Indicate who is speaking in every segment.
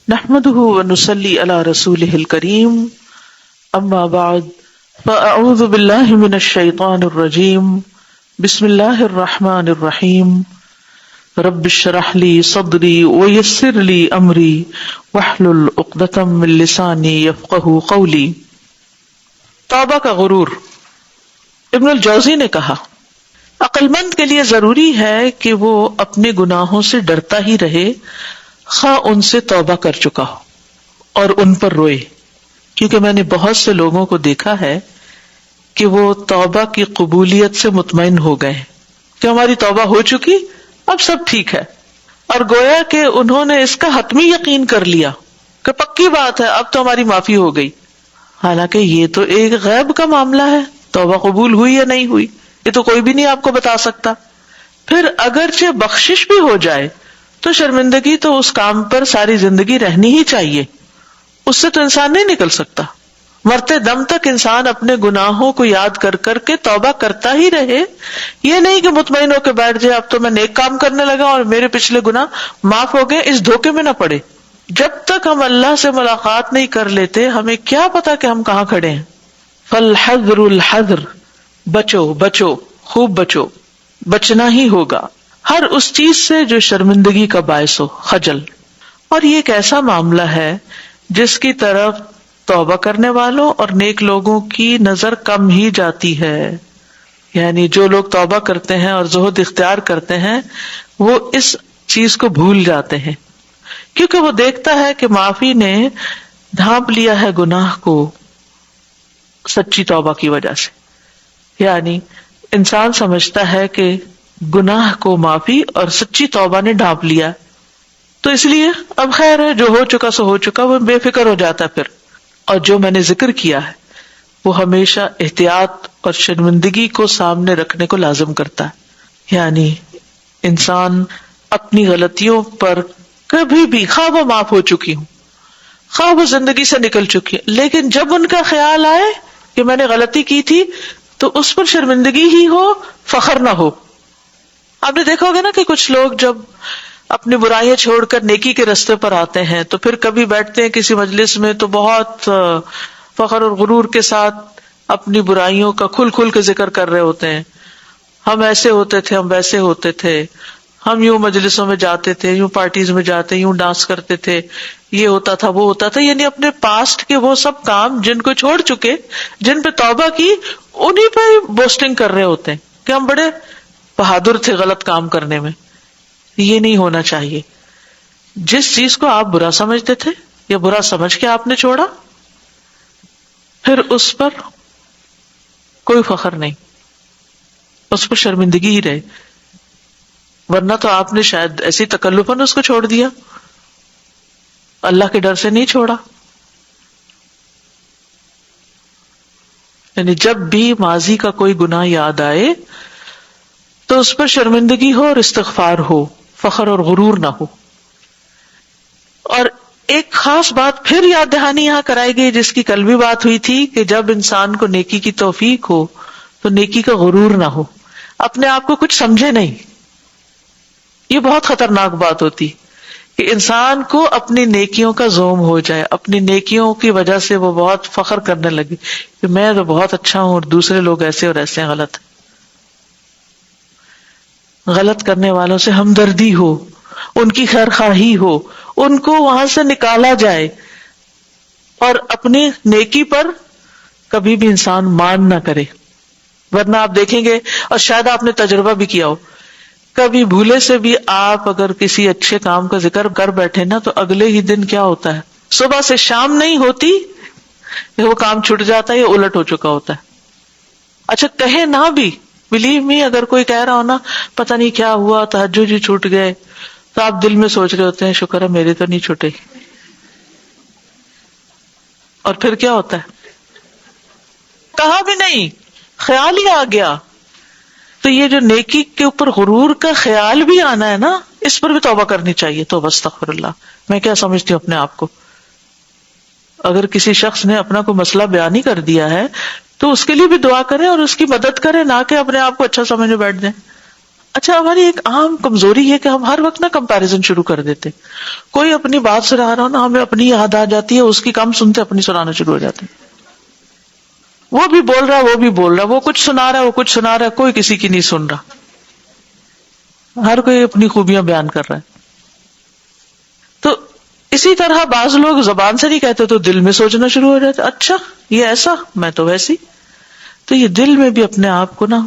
Speaker 1: نحمده ونصلي على رسوله الكريم اما بعد فاعوذ بالله من الشيطان الرجيم بسم الله الرحمن الرحيم رب اشرح لي صدري ويسر لي امري واحلل عقدة من لساني يفقهوا قولي۔ توبہ کا غرور۔ ابن الجوزی نے کہا عقل مند کے لیے ضروری ہے کہ وہ اپنے گناہوں سے ڈرتا ہی رہے، خواہ ان سے توبہ کر چکا ہو، اور ان پر روئے، کیونکہ میں نے بہت سے لوگوں کو دیکھا ہے کہ وہ توبہ کی قبولیت سے مطمئن ہو گئے کہ ہماری توبہ ہو چکی، اب سب ٹھیک ہے، اور گویا کہ انہوں نے اس کا حتمی یقین کر لیا کہ پکی بات ہے اب تو ہماری معافی ہو گئی، حالانکہ یہ تو ایک غیب کا معاملہ ہے، توبہ قبول ہوئی یا نہیں ہوئی یہ تو کوئی بھی نہیں آپ کو بتا سکتا۔ پھر اگرچہ بخشش بھی ہو جائے تو شرمندگی تو اس کام پر ساری زندگی رہنی ہی چاہیے، اس سے تو انسان نہیں نکل سکتا۔ مرتے دم تک انسان اپنے گناہوں کو یاد کر کر کے توبہ کرتا ہی رہے، یہ نہیں کہ مطمئن ہو کے بیٹھ جائے اب تو میں نیک کام کرنے لگا اور میرے پچھلے گناہ معاف ہو گئے، اس دھوکے میں نہ پڑے۔ جب تک ہم اللہ سے ملاقات نہیں کر لیتے ہمیں کیا پتا کہ ہم کہاں کھڑے ہیں۔ فالحذر الحذر، بچو بچو، خوب بچو، بچنا ہی ہوگا ہر اس چیز سے جو شرمندگی کا باعث ہو، خجل۔ اور یہ ایک ایسا معاملہ ہے جس کی طرف توبہ کرنے والوں اور نیک لوگوں کی نظر کم ہی جاتی ہے، یعنی جو لوگ توبہ کرتے ہیں اور زہد اختیار کرتے ہیں وہ اس چیز کو بھول جاتے ہیں، کیونکہ وہ دیکھتا ہے کہ معافی نے ڈھانپ لیا ہے گناہ کو سچی توبہ کی وجہ سے۔ یعنی انسان سمجھتا ہے کہ گناہ کو معافی اور سچی توبہ نے ڈھانپ لیا، تو اس لیے اب خیر ہے، جو ہو چکا سو ہو چکا، وہ بے فکر ہو جاتا ہے پھر۔ اور جو میں نے ذکر کیا ہے وہ ہمیشہ احتیاط اور شرمندگی کو سامنے رکھنے کو لازم کرتا ہے، یعنی انسان اپنی غلطیوں پر کبھی بھی، خواہ وہ معاف ہو چکی ہوں، خواہ وہ زندگی سے نکل چکی ہے، لیکن جب ان کا خیال آئے کہ میں نے غلطی کی تھی تو اس پر شرمندگی ہی ہو، فخر نہ ہو۔ آپ نے دیکھا ہوگا نا کہ کچھ لوگ جب اپنی برائیاں چھوڑ کر نیکی کے رستے پر آتے ہیں تو پھر کبھی بیٹھتے ہیں کسی مجلس میں تو بہت فخر اور غرور کے ساتھ اپنی برائیوں کا کھل کھل کے ذکر کر رہے ہوتے ہیں۔ ہم ایسے ہوتے تھے، ہم ویسے ہوتے تھے، ہم یوں مجلسوں میں جاتے تھے، یوں پارٹیز میں جاتے، یوں ڈانس کرتے تھے، یہ ہوتا تھا، وہ ہوتا تھا، یعنی اپنے پاسٹ کے وہ سب کام جن کو چھوڑ چکے، جن پہ توبہ کی، انہی پہ بوسٹنگ کر رہے ہوتے ہیں کہ ہم بڑے بہادر تھے غلط کام کرنے میں۔ یہ نہیں ہونا چاہیے۔ جس چیز کو آپ برا سمجھتے تھے یا برا سمجھ کے آپ نے چھوڑا، پھر اس پر کوئی فخر نہیں، اس پر شرمندگی ہی رہے، ورنہ تو آپ نے شاید ایسی تکلفاً اس کو چھوڑ دیا، اللہ کے ڈر سے نہیں چھوڑا۔ یعنی جب بھی ماضی کا کوئی گناہ یاد آئے تو اس پر شرمندگی ہو اور استغفار ہو، فخر اور غرور نہ ہو۔ اور ایک خاص بات پھر یاد دہانی یہاں کرائی گئی جس کی کل بھی بات ہوئی تھی کہ جب انسان کو نیکی کی توفیق ہو تو نیکی کا غرور نہ ہو، اپنے آپ کو کچھ سمجھے نہیں۔ یہ بہت خطرناک بات ہوتی کہ انسان کو اپنی نیکیوں کا زوم ہو جائے، اپنی نیکیوں کی وجہ سے وہ بہت فخر کرنے لگے کہ میں تو بہت اچھا ہوں اور دوسرے لوگ ایسے اور ایسے ہیں، غلط ہے۔ غلط کرنے والوں سے ہمدردی ہو، ان کی خیر خواہی ہو، ان کو وہاں سے نکالا جائے، اور اپنی نیکی پر کبھی بھی انسان مان نہ کرے۔ ورنہ آپ دیکھیں گے، اور شاید آپ نے تجربہ بھی کیا ہو، کبھی بھولے سے بھی آپ اگر کسی اچھے کام کا ذکر کر بیٹھے نا تو اگلے ہی دن کیا ہوتا ہے، صبح سے شام نہیں ہوتی وہ کام چھٹ جاتا ہے یا الٹ ہو چکا ہوتا ہے۔ اچھا کہے نہ بھی، بلیو می، اگر کوئی کہہ رہا ہو نا پتہ نہیں کیا ہوا، تہجد ہی چھوٹ گئے، تو آپ دل میں سوچ رہے ہوتے ہیں شکر ہے میرے تو نہیں چھوٹے، اور پھر کیا ہوتا ہے، کہا بھی نہیں، خیال ہی آ گیا۔ تو یہ جو نیکی کے اوپر غرور کا خیال بھی آنا ہے نا، اس پر بھی توبہ کرنی چاہیے۔ توبہ استغفر اللہ۔ میں کیا سمجھتی ہوں اپنے آپ کو، اگر کسی شخص نے اپنا کوئی مسئلہ بیان ہی کر دیا ہے تو اس کے لیے بھی دعا کریں اور اس کی مدد کریں، نہ کہ اپنے آپ کو اچھا سمجھنے بیٹھ جائیں۔ اچھا ہماری ایک عام کمزوری ہے کہ ہم ہر وقت نا کمپیرزن شروع کر دیتے. کوئی اپنی بات سنا رہا ہو نا، ہمیں اپنی یاد آ جاتی ہے، اس کی کم سنتے اپنی سنانا شروع ہو جاتے ہیں. وہ بھی بول رہا ہے، وہ بھی بول رہا ہے، وہ کچھ سنا رہا ہے، وہ کچھ سنا رہا ہے، کوئی کسی کی نہیں سن رہا. ہر کوئی اپنی خوبیاں بیان کر رہا ہے. تو اسی طرح بعض لوگ زبان سے نہیں کہتے تو دل میں سوچنا شروع ہو جاتے، اچھا یہ ایسا، میں تو ویسی. تو یہ دل میں بھی اپنے آپ کو نا،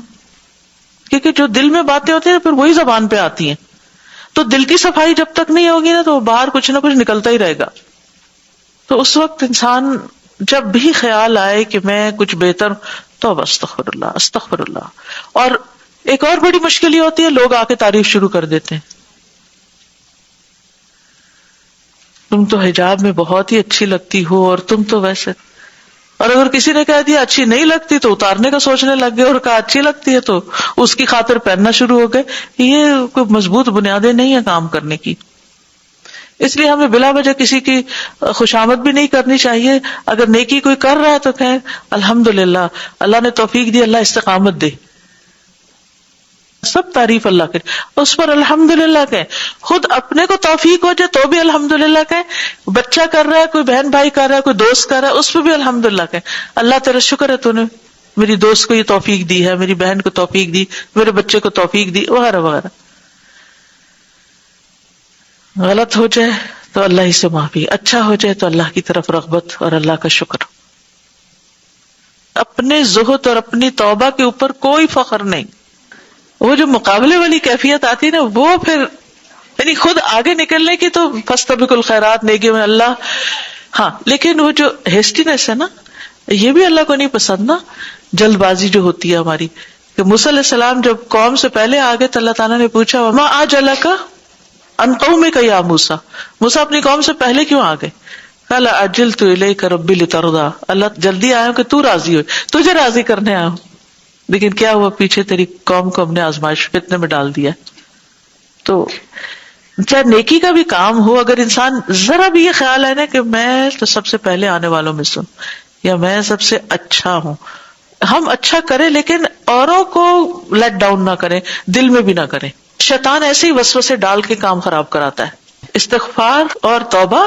Speaker 1: کیونکہ جو دل میں باتیں ہوتی ہیں پھر وہی زبان پہ آتی ہیں. تو دل کی صفائی جب تک نہیں ہوگی نا تو باہر کچھ نہ کچھ نکلتا ہی رہے گا. تو اس وقت انسان جب بھی خیال آئے کہ میں کچھ بہتر، تو استغفر اللہ استغفر اللہ. اور ایک اور بڑی مشکل یہ ہوتی ہے، لوگ آ کے تعریف شروع کر دیتے ہیں، تم تو حجاب میں بہت ہی اچھی لگتی ہو، اور تم تو ویسے. اور اگر کسی نے کہہ دیا اچھی نہیں لگتی تو اتارنے کا سوچنے لگ گئے، اور کہا اچھی لگتی ہے تو اس کی خاطر پہننا شروع ہو گئے. یہ کوئی مضبوط بنیادیں نہیں ہیں کام کرنے کی. اس لیے ہمیں بلا وجہ کسی کی خوشامد بھی نہیں کرنی چاہیے. اگر نیکی کوئی کر رہا ہے تو کہیں الحمدللہ، اللہ نے توفیق دی، اللہ استقامت دے. سب تعریف اللہ کے، اس پر الحمدللہ کہیں. خود اپنے کو توفیق ہو جائے تو بھی الحمدللہ کہیں. بچہ کر رہا ہے، کوئی بہن بھائی کر رہا ہے، کوئی دوست کر رہا ہے، اس پہ بھی الحمدللہ کہیں. اللہ تیرا شکر ہے، تو نے میری دوست کو یہ توفیق دی ہے، میری بہن کو توفیق دی، میرے بچے کو توفیق دی، وغیرہ وغیرہ. غلط ہو جائے تو اللہ ہی سے معافی، اچھا ہو جائے تو اللہ کی طرف رغبت اور اللہ کا شکر. اپنے زہد اور اپنی توبہ کے اوپر کوئی فخر نہیں. وہ جو مقابلے والی کیفیت آتی ہے نا، وہ پھر یعنی خود آگے نکلنے کی تو فاستبقوا الخیرات، نیکی میں اللہ. ہاں لیکن وہ جو ہیسٹینس ہے نا، یہ بھی اللہ کو نہیں پسند نا. جلد بازی جو ہوتی ہے ہماری، کہ موسیٰ علیہ السلام جب قوم سے پہلے آگے تو اللہ تعالیٰ نے پوچھا وما اعجلک عن قومک یا موسیٰ، موسیٰ اپنی قوم سے پہلے کیوں آگے؟ قال عجلت الیک ربی لترضی، اللہ جلدی آیا ہوں کہ تو راضی ہوئے، تجھے راضی کرنے آیا ہوں. لیکن کیا ہوا، پیچھے تیری قوم کو ہم نے آزمائش فتنے میں ڈال دیا. تو چاہے نیکی کا بھی کام ہو، اگر انسان ذرا بھی یہ خیال ہے نا کہ میں تو سب سے پہلے آنے والوں میں سن، یا میں سب سے اچھا ہوں، ہم اچھا کریں لیکن اوروں کو لیٹ ڈاؤن نہ کریں، دل میں بھی نہ کریں. شیطان ایسے ہی وسوسے ڈال کے کام خراب کراتا ہے. استغفار اور توبہ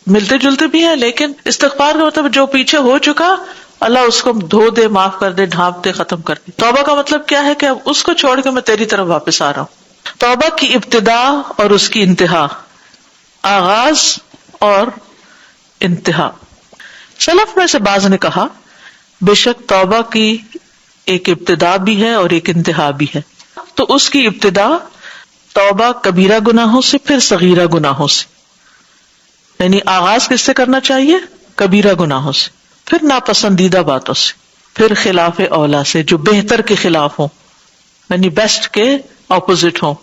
Speaker 1: ملتے جلتے بھی ہیں، لیکن استغفار کا مطلب جو پیچھے ہو چکا اللہ اس کو دھو دے، معاف کر دے، ڈھانپ دے، ختم کر دے. توبہ کا مطلب کیا ہے کہ اب اس کو چھوڑ کے میں تیری طرف واپس آ رہا ہوں. توبہ کی ابتدا اور اس کی انتہا، آغاز اور انتہا. سلف میں سے بعض نے کہا بے شک توبہ کی ایک ابتدا بھی ہے اور ایک انتہا بھی ہے. تو اس کی ابتدا توبہ کبیرہ گناہوں سے، پھر صغیرہ گناہوں سے. یعنی آغاز کس سے کرنا چاہیے؟ کبیرہ گناہوں سے، پھر ناپسندیدہ باتوں سے، پھر خلاف اولا سے، جو بہتر کے خلاف ہوں، یعنی بیسٹ کے اپوزٹ ہوں،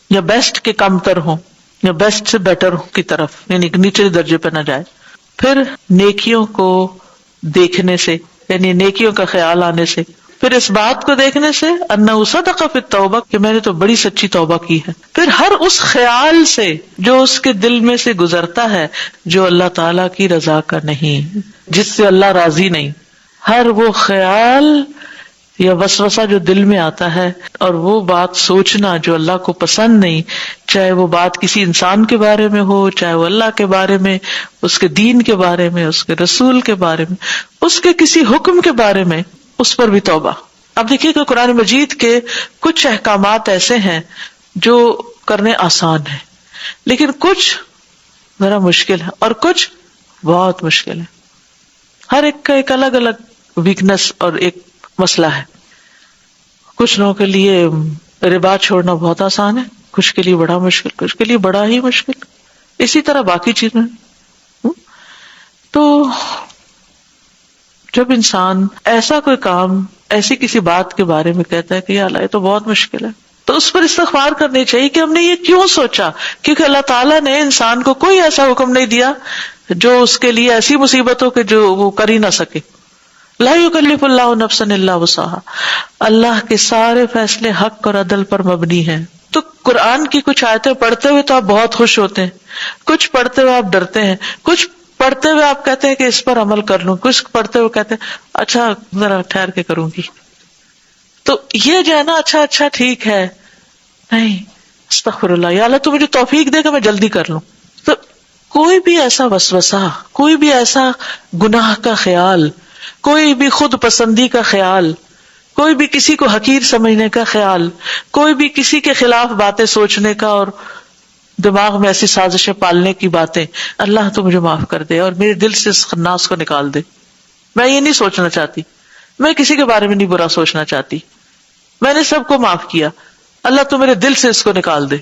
Speaker 1: یا بیسٹ کے کمتر ہوں، یا بیسٹ سے بیٹر کی طرف، یعنی نیچے درجے پہ نہ جائے. پھر نیکیوں کو دیکھنے سے، یعنی نیکیوں کا خیال آنے سے، پھر اس بات کو دیکھنے سے انہ صدق فی التوبہ کہ میں نے تو بڑی سچی توبہ کی ہے. پھر ہر اس خیال سے جو اس کے دل میں سے گزرتا ہے جو اللہ تعالی کی رضا کا نہیں، جس سے اللہ راضی نہیں، ہر وہ خیال یا وسوسہ جو دل میں آتا ہے اور وہ بات سوچنا جو اللہ کو پسند نہیں، چاہے وہ بات کسی انسان کے بارے میں ہو، چاہے وہ اللہ کے بارے میں، اس کے دین کے بارے میں، اس کے رسول کے بارے میں، اس کے کسی حکم کے بارے میں، اس پر بھی توبہ. اب دیکھیے کہ قرآن مجید کے کچھ احکامات ایسے ہیں جو کرنے آسان ہیں، لیکن کچھ ذرا مشکل ہے اور کچھ بہت مشکل ہے. ہر ایک کا ایک الگ الگ ویکنس اور ایک مسئلہ ہے. کچھ لوگوں کے لیے ربا چھوڑنا بہت آسان ہے، کچھ کے لیے بڑا مشکل، کچھ کے لیے بڑا ہی مشکل. اسی طرح باقی چیزیں. تو جب انسان ایسا کوئی کام، ایسی کسی بات کے بارے میں کہتا ہے کہ یا اللہ یہ تو بہت مشکل ہے، تو اس پر استغفار کرنی چاہیے کہ ہم نے یہ کیوں سوچا. کیونکہ اللہ تعالیٰ نے انسان کو کوئی ایسا حکم نہیں دیا جو اس کے لیے ایسی مصیبت ہو کہ جو وہ کر ہی نہ سکے. لا یکلف اللہ نفسا الا وسعها، اللہ کے سارے فیصلے حق اور عدل پر مبنی ہیں. تو قرآن کی کچھ آیتیں پڑھتے ہوئے تو آپ بہت خوش ہوتے ہیں، کچھ پڑھتے ہوئے آپ ڈرتے ہیں، کچھ پڑھتے ہوئے آپ کہتے ہیں کہ اس پر عمل کر لوں، کچھ پڑھتے ہوئے کہتے ہیں اچھا ذرا ٹھہر کے کروں گی. تو یہ جو ہے نا اچھا ٹھیک ہے، نہیں، استغفر اللہ، یا اللہ تو مجھے توفیق دے کہ میں جلدی کر لوں. تو کوئی بھی ایسا وسوسہ، کوئی بھی ایسا گناہ کا خیال، کوئی بھی خود پسندی کا خیال، کوئی بھی کسی کو حقیر سمجھنے کا خیال، کوئی بھی کسی کے خلاف باتیں سوچنے کا اور دماغ میں ایسی سازشیں پالنے کی باتیں، اللہ تو مجھے معاف کر دے اور میرے دل سے اس خناس کو نکال دے. میں یہ نہیں سوچنا چاہتی، میں کسی کے بارے میں نہیں برا سوچنا چاہتی، میں نے سب کو معاف کیا، اللہ تو میرے دل سے اس کو نکال دے.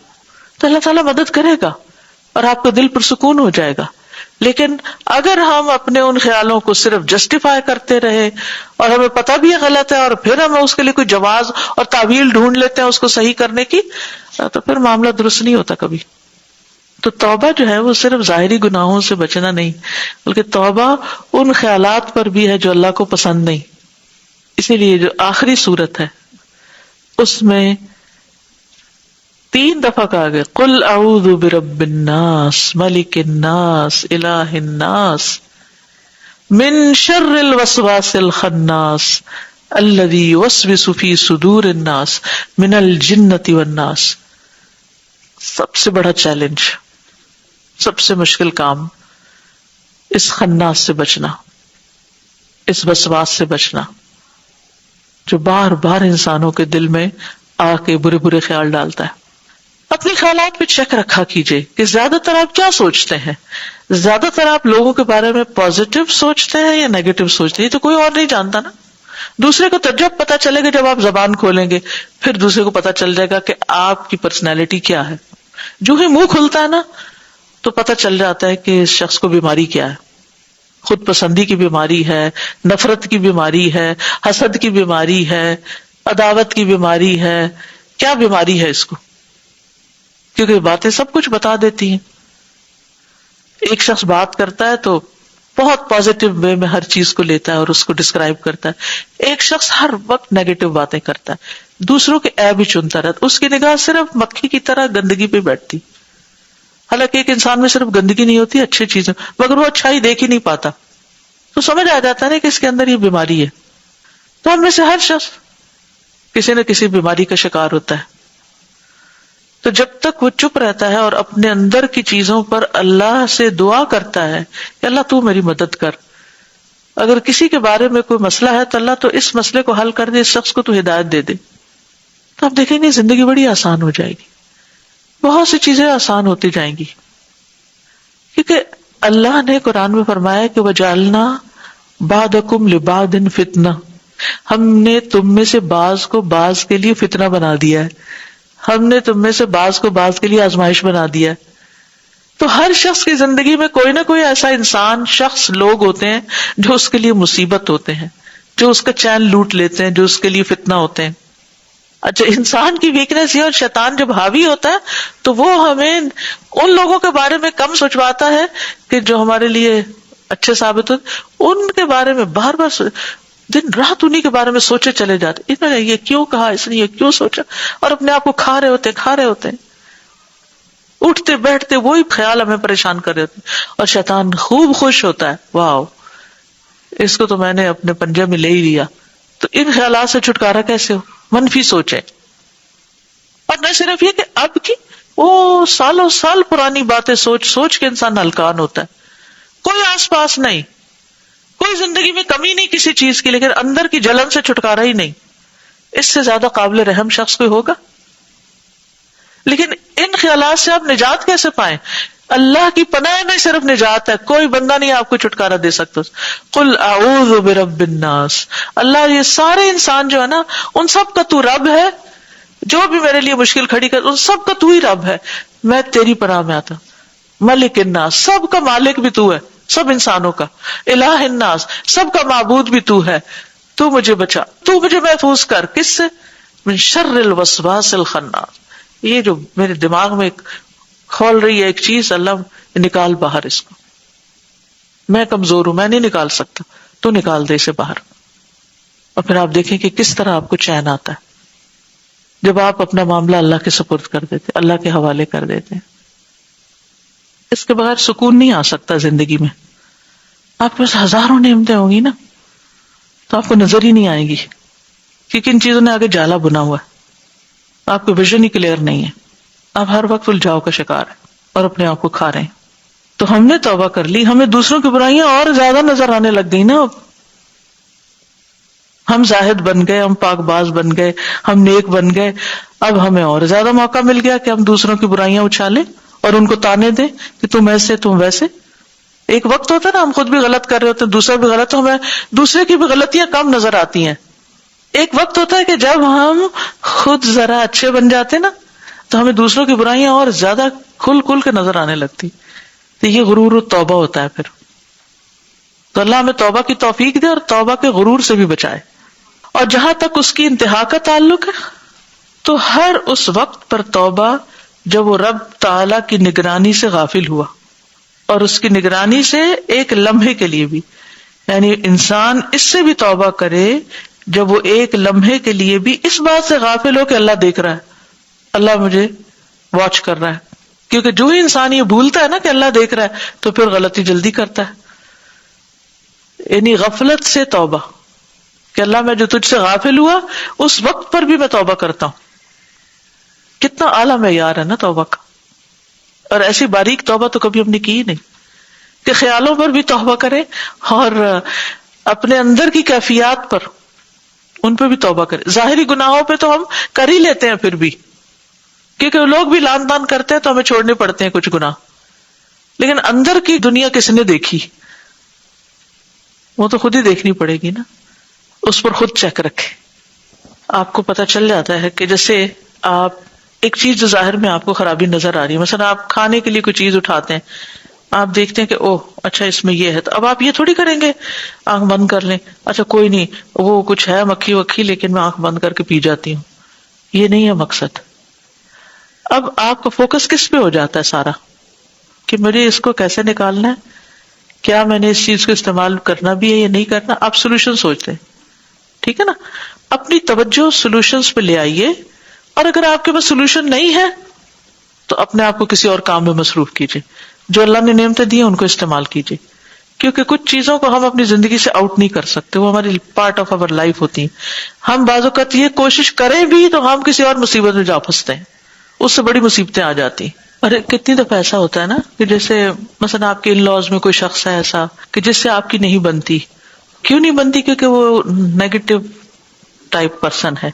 Speaker 1: تو اللہ تعالیٰ مدد کرے گا اور آپ کا دل پرسکون ہو جائے گا. لیکن اگر ہم اپنے ان خیالوں کو صرف جسٹیفائی کرتے رہے اور ہمیں پتہ بھی غلط ہے اور پھر ہم اس کے لیے کوئی جواز اور تعویل ڈھونڈ لیتے ہیں اس کو صحیح کرنے کی، تو پھر معاملہ درست نہیں ہوتا کبھی. تو توبہ جو ہے وہ صرف ظاہری گناہوں سے بچنا نہیں، بلکہ توبہ ان خیالات پر بھی ہے جو اللہ کو پسند نہیں. اسی لیے جو آخری سورت ہے اس میں 3 دفعہ کہا گیا قل اعوذ برب الناس ملک الناس الہ الناس من شر الوسواس الخناس الذی یوسوس فی صدور الناس من الجنۃ والناس. سب سے بڑا چیلنج، سب سے مشکل کام، اس خناس سے بچنا، اس وسواس سے بچنا جو بار بار انسانوں کے دل میں آ کے برے برے خیال ڈالتا ہے. اپنے خیالات پہ چیک رکھا کیجئے کہ زیادہ تر آپ کیا سوچتے ہیں. زیادہ تر آپ لوگوں کے بارے میں پازیٹیو سوچتے ہیں یا نیگیٹو سوچتے ہیں؟ یہ تو کوئی اور نہیں جانتا نا. دوسرے کو تو جب پتا چلے گا جب آپ زبان کھولیں گے، پھر دوسرے کو پتا چل جائے گا کہ آپ کی پرسنالٹی کیا ہے. جو ہی منہ کھلتا ہے نا تو پتا چل جاتا ہے کہ اس شخص کو بیماری کیا ہے. خود پسندی کی بیماری ہے، نفرت کی بیماری ہے، حسد کی بیماری ہے، عداوت کی بیماری ہے. کیا بیماری ہے اس کو؟ کیونکہ باتیں سب کچھ بتا دیتی ہیں. ایک شخص بات کرتا ہے تو بہت پازیٹیو وے میں ہر چیز کو لیتا ہے اور اس کو ڈسکرائب کرتا ہے. ایک شخص ہر وقت نیگیٹو باتیں کرتا ہے، دوسروں کے عیب ہی چنتا رہتا. اس کی نگاہ صرف مکھی کی طرح گندگی پہ بیٹھتی. حالانکہ ایک انسان میں صرف گندگی نہیں ہوتی، اچھی چیزیں، مگر وہ اچھائی دیکھ ہی نہیں پاتا. تو سمجھ آ جاتا ہے نا کہ اس کے اندر یہ بیماری ہے. تو ہم میں سے ہر شخص کسی نہ کسی بیماری کا شکار ہوتا ہے. تو جب تک وہ چپ رہتا ہے اور اپنے اندر کی چیزوں پر اللہ سے دعا کرتا ہے کہ اللہ تو میری مدد کر. اگر کسی کے بارے میں کوئی مسئلہ ہے تو اللہ تو اس مسئلے کو حل کر دے، اس شخص کو تو ہدایت دے دے. تو آپ دیکھیں گے زندگی بڑی آسان ہو جائے گی، بہت سی چیزیں آسان ہوتی جائیں گی. کیونکہ اللہ نے قرآن میں فرمایا کہ وَجَعَلْنَا بَعْضَكُمْ لِبَعْضٍ فِتْنَةً، ہم نے تم میں سے بعض کو بعض کے لیے فتنہ بنا دیا ہے. ہم نے تم میں سے بعض کو بعض کے لیے آزمائش بنا دیا ہے. تو ہر شخص کی زندگی میں کوئی نہ کوئی ایسا انسان، شخص، لوگ ہوتے ہیں جو اس کے لیے مصیبت ہوتے ہیں، جو اس کا چین لوٹ لیتے ہیں، جو اس کے لیے فتنہ ہوتے ہیں. اچھا، انسان کی ویکنیس یہ، اور شیطان جب حاوی ہوتا ہے تو وہ ہمیں ان لوگوں کے بارے میں کم سوچواتا ہے کہ جو ہمارے لیے اچھے ثابت ہوتے، ان کے بارے میں بار بار دن رات انہی کے بارے میں سوچے چلے جاتے. انہوں نے یہ کیوں کہا، اس نے یہ کیوں سوچا، اور اپنے آپ کو کھا رہے ہوتے ہیں. اٹھتے بیٹھتے وہی خیال ہمیں پریشان کر رہے ہوتے ہیں. اور شیطان خوب خوش ہوتا ہے، واو اس کو تو میں نے اپنے پنجے میں لے ہی لیا. تو ان خیالات سے چھٹکارا کیسے ہو؟ منفی سوچے. اور نہ صرف یہ کہ اب کی وہ سالوں سال پرانی باتیں سوچ سوچ کے انسان ہلکان ہوتا ہے. کوئی آس پاس نہیں، کوئی زندگی میں کمی نہیں کسی چیز کی، لیکن اندر کی جلن سے چھٹکارا ہی نہیں. اس سے زیادہ قابل رحم شخص کوئی ہوگا؟ لیکن ان خیالات سے آپ نجات کیسے پائیں؟ اللہ کی پناہ میں صرف نجات ہے، کوئی بندہ نہیں آپ کو چھٹکارا دے سکتا. قل اعوذ برب الناس، اللہ یہ سارے انسان جو ہے نا ان سب کا تو رب ہے. جو بھی میرے لیے مشکل کھڑی کر ان سب کا تو ہی رب ہے، میں تیری پناہ میں آتا. ملک الناس، سب کا مالک بھی تو ہے، سب انسانوں کا. الہ الناس، سب کا معبود بھی تو ہے. تو مجھے بچا، تو مجھے محفوظ کر. کس سے؟ من شر الوسواس الخناس. یہ جو میرے دماغ میں کھول رہی ہے ایک چیز، اللہ نکال باہر اس کو. میں کمزور ہوں، میں نہیں نکال سکتا، تو نکال دے اسے باہر. اور پھر آپ دیکھیں کہ کس طرح آپ کو چین آتا ہے جب آپ اپنا معاملہ اللہ کے سپرد کر دیتے، اللہ کے حوالے کر دیتے ہیں. اس کے بغیر سکون نہیں آ سکتا زندگی میں. آپ کے پاس ہزاروں نعمتیں ہوں گی نا تو آپ کو نظر ہی نہیں آئے گی، کیونکہ ان چیزوں نے آگے جالا بنا ہوا ہے. آپ کی ویژن ہی کلیئر نہیں ہے، آپ ہر وقت الجھاؤ کا شکار ہیں اور اپنے آپ کو کھا رہے ہیں. تو ہم نے توبہ کر لی، ہمیں دوسروں کی برائیاں اور زیادہ نظر آنے لگ گئی نا. اب ہم زاہد بن گئے، ہم پاک باز بن گئے، ہم نیک بن گئے. اب ہمیں اور زیادہ موقع مل گیا کہ ہم دوسروں کی برائیاں اچھالیں اور ان کو تانے دیں کہ تم ایسے تم ویسے. ایک وقت ہوتا ہے نا ہم خود بھی غلط کر رہے ہوتے ہیں، دوسرا بھی غلط، تو ہمیں دوسرے کی بھی غلطیاں کم نظر آتی ہیں. ایک وقت ہوتا ہے کہ جب ہم خود ذرا اچھے بن جاتے نا تو ہمیں دوسروں کی برائیاں اور زیادہ کھل کھل کے نظر آنے لگتی. تو یہ غرور و توبہ ہوتا ہے پھر. تو اللہ ہمیں توبہ کی توفیق دے اور توبہ کے غرور سے بھی بچائے. اور جہاں تک اس کی انتہا کا تعلق ہے تو ہر اس وقت پر توبہ جب وہ رب تعالی کی نگرانی سے غافل ہوا، اور اس کی نگرانی سے ایک لمحے کے لیے بھی، یعنی انسان اس سے بھی توبہ کرے جب وہ ایک لمحے کے لیے بھی اس بات سے غافل ہو کہ اللہ دیکھ رہا ہے، اللہ مجھے واچ کر رہا ہے. کیونکہ جو ہی انسان یہ بھولتا ہے نا کہ اللہ دیکھ رہا ہے تو پھر غلطی جلدی کرتا ہے. یعنی غفلت سے توبہ کہ اللہ میں جو تجھ سے غافل ہوا اس وقت پر بھی میں توبہ کرتا ہوں. کتنا اعلیٰ معیار ہے نا توبہ کا. اور ایسی باریک توبہ تو کبھی ہم نے کی ہی نہیں کہ خیالوں پر بھی توبہ کریں اور اپنے اندر کی کیفیات پر ان پہ بھی توبہ کریں. ظاہری گناہوں پہ تو ہم کر ہی لیتے ہیں پھر بھی، کیونکہ لوگ بھی لان تان کرتے ہیں تو ہمیں چھوڑنے پڑتے ہیں کچھ گناہ. لیکن اندر کی دنیا کس نے دیکھی؟ وہ تو خود ہی دیکھنی پڑے گی نا. اس پر خود چیک رکھے. آپ کو پتہ چل جاتا ہے کہ جیسے آپ ایک چیز جو ظاہر میں آپ کو خرابی نظر آ رہی ہے، مثلا آپ کھانے کے لیے کوئی چیز اٹھاتے ہیں، آپ دیکھتے ہیں کہ اوہ اچھا اس میں یہ ہے، تو اب آپ یہ تھوڑی کریں گے آنکھ بند کر لیں، اچھا کوئی نہیں وہ کچھ ہے مکھی وکھی لیکن میں آنکھ بند کر کے پی جاتی ہوں. یہ نہیں ہے مقصد. اب آپ کا فوکس کس پہ ہو جاتا ہے سارا کہ مجھے اس کو کیسے نکالنا ہے، کیا میں نے اس چیز کو استعمال کرنا بھی ہے یا نہیں کرنا. آپ سولوشن سوچتے ہیں، ٹھیک ہے نا. اپنی توجہ سولوشنز پہ لے آئیے، اور اگر آپ کے پاس سولوشن نہیں ہے تو اپنے آپ کو کسی اور کام میں مصروف کیجیے. جو اللہ نے نعمتیں دی ہیں ان کو استعمال کیجیے، کیونکہ کچھ چیزوں کو ہم اپنی زندگی سے آؤٹ نہیں کر سکتے، وہ ہماری پارٹ آف اوور لائف ہوتی ہیں. ہم بعض اوقات یہ کوشش کریں بھی تو ہم کسی اور مصیبت میں جا پھنستے ہیں، اس سے بڑی مصیبتیں آ جاتی ہیں. اور کتنی دفعہ ایسا ہوتا ہے نا کہ جیسے مثلا آپ کے ان لاز میں کوئی شخص ہے ایسا کہ جس سے آپ کی نہیں بنتی. کیوں نہیں بنتی؟ کیونکہ وہ نیگیٹو ٹائپ پرسن ہے.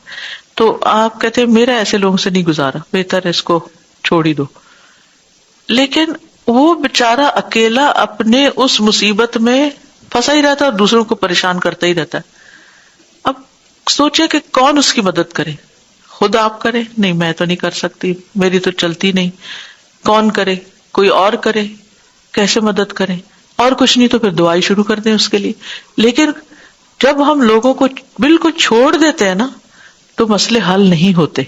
Speaker 1: تو آپ کہتے ہیں میرا ایسے لوگوں سے نہیں گزارا، بہتر اس کو چھوڑ ہی دو. لیکن وہ بےچارا اکیلا اپنے اس مصیبت میں پھنسا ہی رہتا ہے اور دوسروں کو پریشان کرتا ہی رہتا ہے. اب سوچے کہ کون اس کی مدد کرے. خود آپ کریں؟ نہیں میں تو نہیں کر سکتی، میری تو چلتی نہیں. کون کرے؟ کوئی اور کرے. کیسے مدد کریں؟ اور کچھ نہیں تو پھر دعائی شروع کر دیں اس کے لیے. لیکن جب ہم لوگوں کو بالکل چھوڑ دیتے ہیں نا تو مسئلے حل نہیں ہوتے.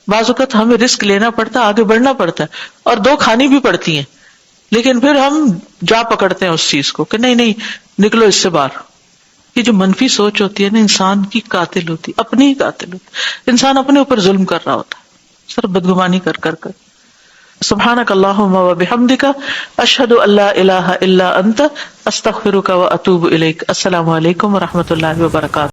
Speaker 1: بعض اوقات ہمیں رسک لینا پڑتا ہے، آگے بڑھنا پڑتا ہے، اور دو کھانی بھی پڑتی ہیں، لیکن پھر ہم جا پکڑتے ہیں اس چیز کو کہ نہیں نکلو اس سے باہر. یہ جو منفی سوچ ہوتی ہے نا انسان کی قاتل ہوتی، اپنی ہی قاتل ہوتی. انسان اپنے اوپر ظلم کر رہا ہوتا ہے صرف بدگمانی کر کر. سبحانک اللہم و بحمدک اشہد ان لا الہ الا انت استغفرک و اتوب الیک. السلام علیکم و رحمۃ اللہ وبرکاتہ.